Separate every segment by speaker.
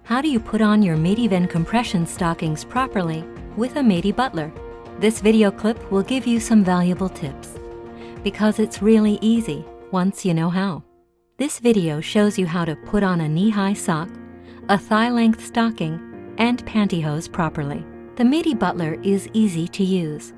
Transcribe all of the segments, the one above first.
Speaker 1: How do you put on your Medi compression stockings properly with a Medi Butler? This video clip will give you some valuable tips because it's really easy once you know how. This video shows you how to put on a knee-high sock, a thigh-length stocking, and pantyhose properly. The Medi Butler is easy to use.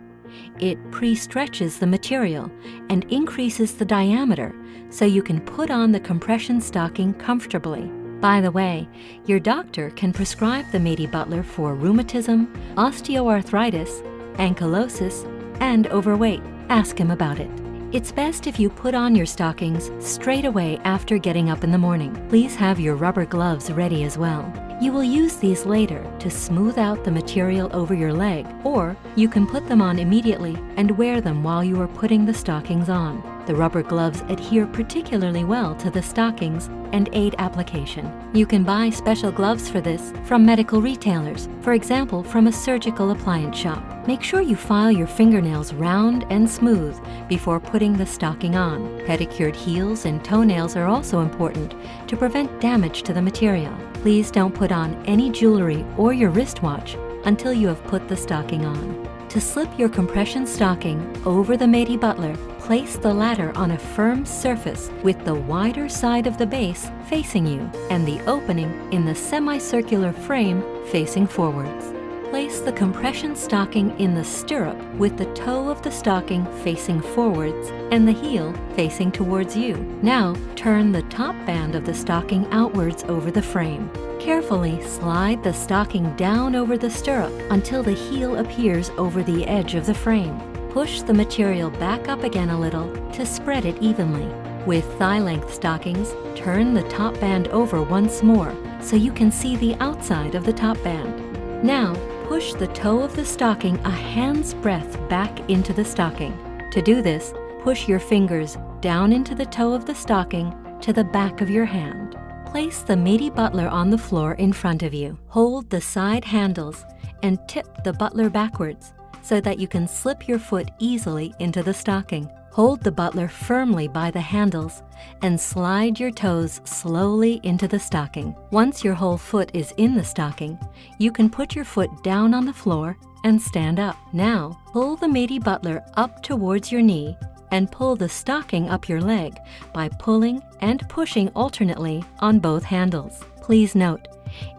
Speaker 1: It pre-stretches the material and increases the diameter so you can put on the compression stocking comfortably. By the way, your doctor can prescribe the Medi Butler for rheumatism, osteoarthritis, ankylosis, and overweight. Ask him about it. It's best if you put on your stockings straight away after getting up in the morning. Please have your rubber gloves ready as well. You will use these later to smooth out the material over your leg, or you can put them on immediately and wear them while you are putting the stockings on. The rubber gloves adhere particularly well to the stockings and aid application. You can buy special gloves for this from medical retailers, for example from a surgical appliance shop. Make sure you file your fingernails round and smooth before putting the stocking on. Pedicured heels and toenails are also important to prevent damage to the material. Please don't put on any jewelry or your wristwatch until you have put the stocking on. To slip your compression stocking over the Medi Butler, place the latter on a firm surface with the wider side of the base facing you and the opening in the semicircular frame facing forwards. Place the compression stocking in the stirrup with the toe of the stocking facing forwards and the heel facing towards you. Now, turn the top band of the stocking outwards over the frame. Carefully slide the stocking down over the stirrup until the heel appears over the edge of the frame. Push the material back up again a little to spread it evenly. With thigh-length stockings, turn the top band over once more so you can see the outside of the top band. Now, push the toe of the stocking a hand's breadth back into the stocking. To do this, push your fingers down into the toe of the stocking to the back of your hand. Place the Medi Butler on the floor in front of you. Hold the side handles and tip the Butler backwards so that you can slip your foot easily into the stocking. Hold the Butler firmly by the handles and slide your toes slowly into the stocking. Once your whole foot is in the stocking, you can put your foot down on the floor and stand up. Now, pull the Medi Butler up towards your knee and pull the stocking up your leg by pulling and pushing alternately on both handles. Please note,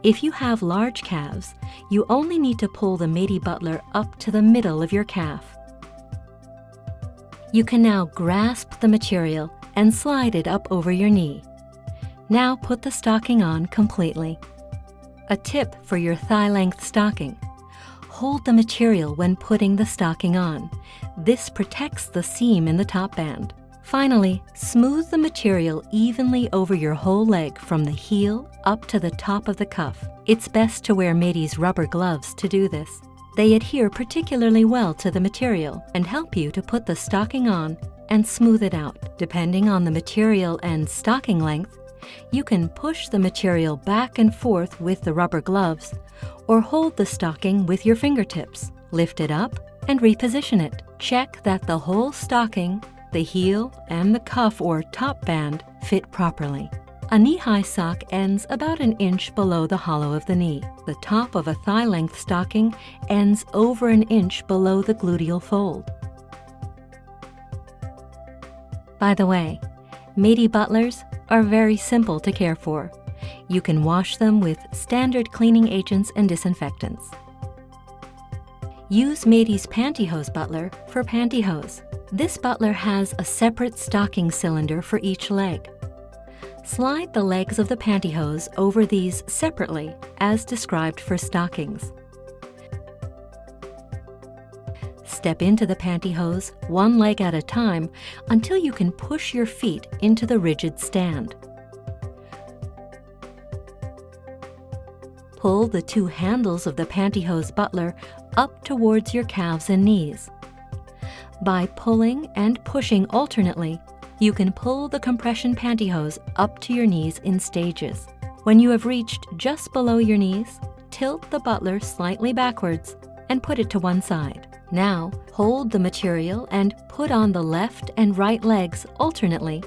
Speaker 1: if you have large calves, you only need to pull the Medi Butler up to the middle of your calf. You can now grasp the material and slide it up over your knee. Now put the stocking on completely. A tip for your thigh-length stocking: hold the material when putting the stocking on. This protects the seam in the top band. Finally, smooth the material evenly over your whole leg from the heel up to the top of the cuff. It's best to wear Medi's rubber gloves to do this. They adhere particularly well to the material and help you to put the stocking on and smooth it out. Depending on the material and stocking length, you can push the material back and forth with the rubber gloves or hold the stocking with your fingertips. Lift it up and reposition it. Check that the whole stocking, the heel, and the cuff or top band fit properly. A knee-high sock ends about an inch below the hollow of the knee. The top of a thigh-length stocking ends over an inch below the gluteal fold. By the way, Medi Butlers are very simple to care for. You can wash them with standard cleaning agents and disinfectants. Use Medi's Pantyhose Butler for pantyhose. This butler has a separate stocking cylinder for each leg. Slide the legs of the pantyhose over these separately, as described for stockings. Step into the pantyhose one leg at a time until you can push your feet into the rigid stand. Pull the two handles of the pantyhose butler up towards your calves and knees. By pulling and pushing alternately, you can pull the compression pantyhose up to your knees in stages. When you have reached just below your knees, tilt the butler slightly backwards and put it to one side. Now, hold the material and put on the left and right legs alternately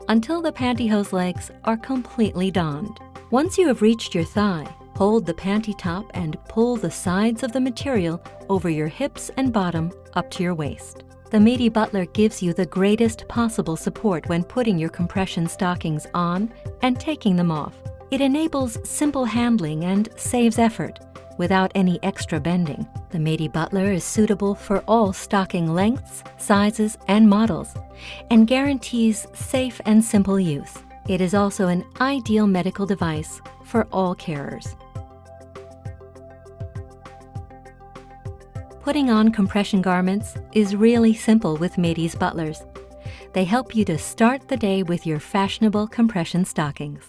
Speaker 1: until the pantyhose legs are completely donned. Once you have reached your thigh, Hold the panty top and pull the sides of the material over your hips and bottom up to your waist. The Medi Butler gives you the greatest possible support when putting your compression stockings on and taking them off. It enables simple handling and saves effort without any extra bending. The Medi Butler is suitable for all stocking lengths, sizes, and models, and guarantees safe and simple use. It is also an ideal medical device for all carers. Putting on compression garments is really simple with Medi's Butlers. They help you to start the day with your fashionable compression stockings.